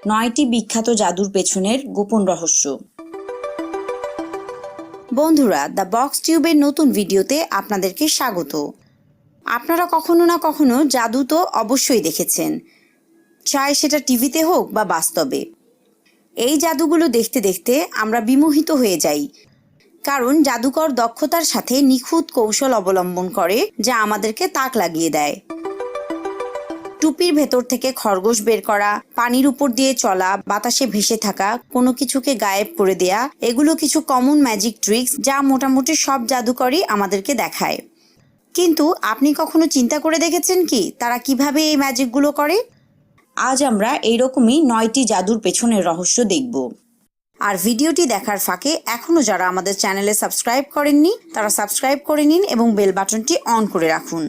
9টি বিখ্যাত জাদুর পেছনের গোপন রহস্য। বন্ধুরা, দ্য বক্স টিউবের নতুন ভিডিওতে আপনাদেরকে স্বাগত। আপনারা কখনো না কখনো জাদু তো অবশ্যই দেখেছেন, চাই সেটা টিভিতে হোক বা বাস্তবে। এই জাদুগুলো দেখতে দেখতে আমরা বিমোহিত হয়ে যাই, কারণ জাদুকর দক্ষতার সাথে নিখুঁত কৌশল অবলম্বন করে যা আমাদেরকে তাক লাগিয়ে দেয়। টুপির ভেতর থেকে খরগোশ বের করা, পানির উপর দিয়ে চলা, বাতাসে ভেসে থাকা, কোনো কিছুকে গায়েব করে দেয়া, এগুলো কিছু কমন ম্যাজিক ট্রিক্স যা মোটামুটি সব জাদুকরই আমাদেরকে দেখায়। কিন্তু আপনি কখনো চিন্তা করে দেখেছেন কি তারা কিভাবে এই ম্যাজিকগুলো করে? আজ আমরা এইরকমই 9টি জাদুর পেছনের রহস্য দেখব। আর ভিডিওটি দেখার ফাঁকে এখনো যারা আমাদের চ্যানেলে সাবস্ক্রাইব করেননি তারা সাবস্ক্রাইব করে নিন এবং বেল বাটনটি অন করে রাখুন।